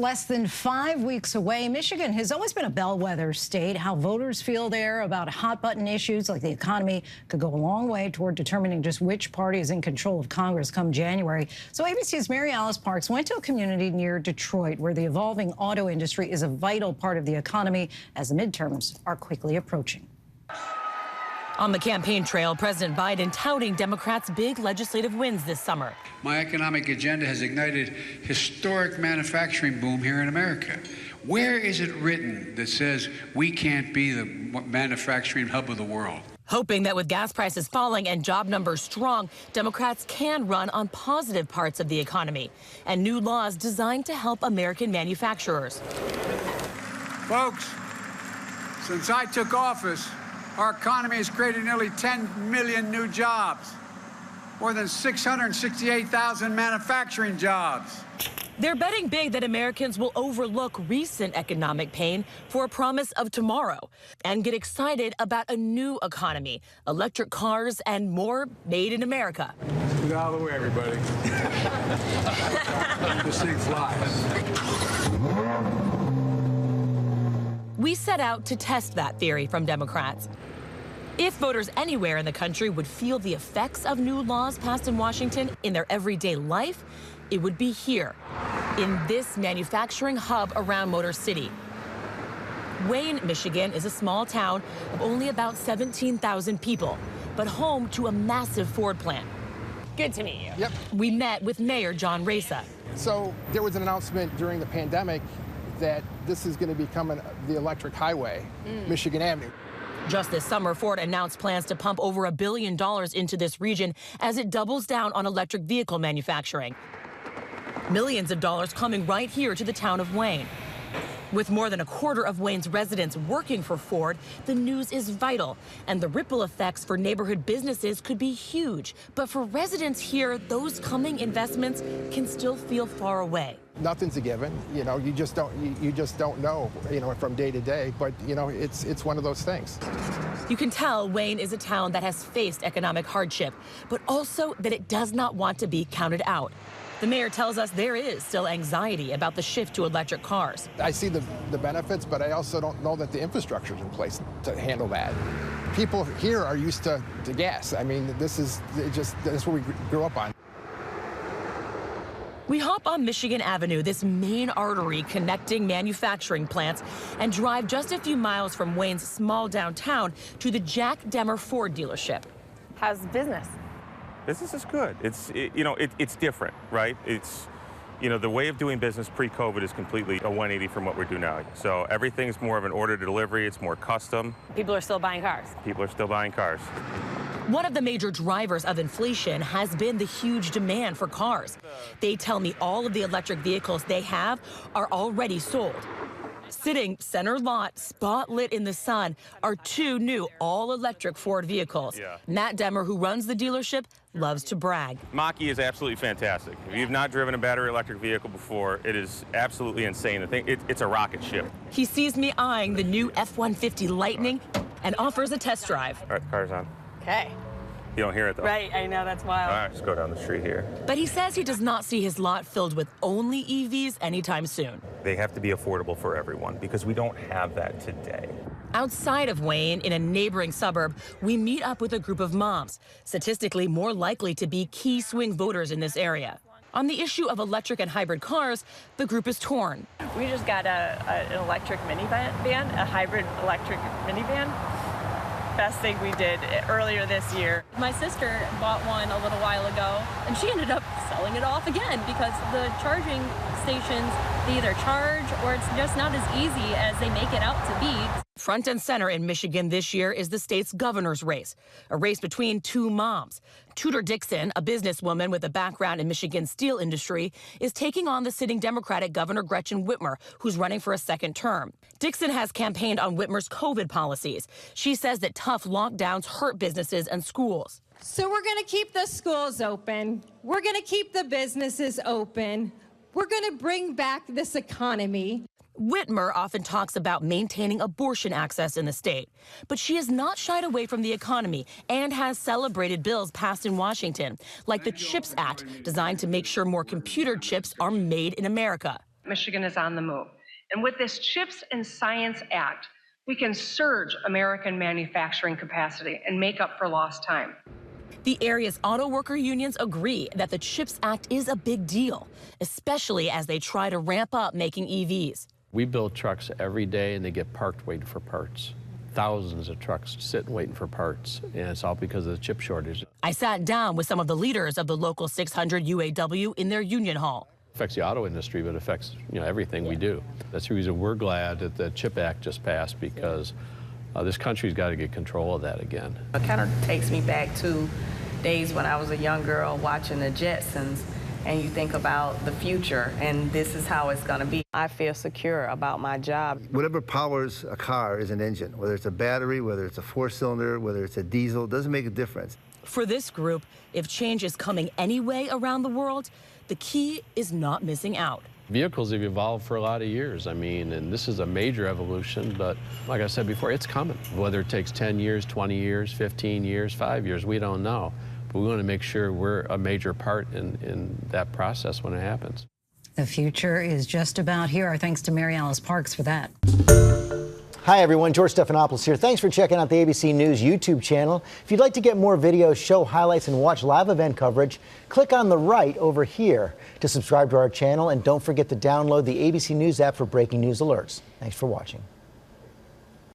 Less than 5 weeks away, Michigan has always been a bellwether state. How voters feel there about hot-button issues like the economy could go a long way toward determining just which party is in control of Congress come January. So ABC's Maryalice Parks went to a community near Detroit where the evolving auto industry is a vital part of the economy as the midterms are quickly approaching. On the campaign trail, President Biden touting Democrats' big legislative wins this summer. My economic agenda has ignited historic manufacturing boom here in America. Where is it written that says we can't be the manufacturing hub of the world? Hoping that with gas prices falling and job numbers strong, Democrats can run on positive parts of the economy and new laws designed to help American manufacturers. Folks, since I took office, our economy has created nearly 10 million new jobs, more than 668,000 manufacturing jobs. They're betting big that Americans will overlook recent economic pain for a promise of tomorrow and get excited about a new economy, electric cars, and more made in America. Get out of the way, everybody. This thing flies. We set out to test that theory from Democrats. If voters anywhere in the country would feel the effects of new laws passed in Washington in their everyday life, it would be here, in this manufacturing hub around Motor City. Wayne, Michigan is a small town of only about 17,000 people, but home to a massive Ford plant. Good to meet you. Yep. We met with Mayor John Reza. So there was an announcement during the pandemic that this is going to become the electric highway, Michigan Avenue. Just this summer, Ford announced plans to pump over $1 billion into this region as it doubles down on electric vehicle manufacturing. Millions of dollars coming right here to the town of Wayne. With more than a quarter of Wayne's residents working for Ford, the news is vital, and the ripple effects for neighborhood businesses could be huge. But for residents here, those coming investments can still feel far away. Nothing's a given, you know. You just don't know, you know, from day to day. But you know, it's one of those things. You can tell Wayne is a town that has faced economic hardship, but also that it does not want to be counted out. The mayor tells us there is still anxiety about the shift to electric cars. I see the benefits, but I also don't know that the infrastructure is in place to handle that. People here are used to gas. I methis is what we grew up on. We hop on Michigan Avenue, this main artery connecting manufacturing plants, and drive just a few miles from Wayne's small downtown to the Jack Demmer Ford dealership. How's business? Business is good. It's different, right? It's, the way of doing business pre-COVID is completely a 180 from what we do now. So everything's more of an order to delivery. It's more custom. People are still buying cars. People are still buying cars. One of the major drivers of inflation has been the huge demand for cars. They tell me all of the electric vehicles they have are already sold. Sitting center lot, spot-lit in the sun, are two new all-electric Ford vehicles. Yeah. Matt Demmer, who runs the dealership, loves to brag. Mach-E is absolutely fantastic. If you've not driven a battery electric vehicle before, it is absolutely insane. It's a rocket ship. He sees me eyeing the new F-150 Lightning and offers a test drive. All right, the car's on. Okay. You don't hear it, though. Right, I know, that's wild. All right, let's go down the street here. But he says he does not see his lot filled with only EVs anytime soon. They have to be affordable for everyone because we don't have that today. Outside of Wayne, in a neighboring suburb, we meet up with a group of moms, statistically more likely to be key swing voters in this area. On the issue of electric and hybrid cars, the group is torn. We just got an electric minivan, a hybrid electric minivan. Best thing we did earlier this year. My sister bought one a little while ago, and she ended up selling it off again because the charging stations, they either charge or it's just not as easy as they make it out to be. Front and center in Michigan this year is the state's governor's race, a race between two moms. Tudor Dixon, a businesswoman with a background in Michigan's steel industry, is taking on the sitting Democratic Governor Gretchen Whitmer, who's running for a second term. Dixon has campaigned on Whitmer's COVID policies. She says that tough lockdowns hurt businesses and schools. So we're going to keep the schools open. We're going to keep the businesses open. We're going to bring back this economy. Whitmer often talks about maintaining abortion access in the state, but she has not shied away from the economy and has celebrated bills passed in Washington, like the CHIPS Act, designed to make sure more computer chips are made in America. Michigan is on the move. And with this CHIPS and Science Act, we can surge American manufacturing capacity and make up for lost time. The area's auto worker unions agree that the CHIPS Act is a big deal, especially as they try to ramp up making EVs. We build trucks every day and they get parked waiting for parts. Thousands of trucks sitting waiting for parts, and it's all because of the chip shortage. I sat down with some of the leaders of the local 600 UAW in their union hall. It affects the auto industry, but it affects everything we do. That's the reason we're glad that the CHIP Act just passed, because this country's got to get control of that again. It kind of takes me back to days when I was a young girl watching the Jetsons, and you think about the future, and this is how it's going to be. I feel secure about my job. Whatever powers a car is an engine, whether it's a battery, whether it's a four-cylinder, whether it's a diesel, it doesn't make a difference. For this group, if change is coming anyway around the world, the key is not missing out. Vehicles have evolved for a lot of years, and this is a major evolution, but like I said before, it's coming. Whether it takes 10 years, 20 years, 15 years, 5 years, we don't know. But we want to make sure we're a major part in that process when it happens. The future is just about here. Our thanks to Maryalice Parks for that. Hi, everyone. George Stephanopoulos here. Thanks for checking out the ABC News YouTube channel. If you'd like to get more videos, show highlights, and watch live event coverage, click on the right over here to subscribe to our channel. And don't forget to download the ABC News app for breaking news alerts. Thanks for watching.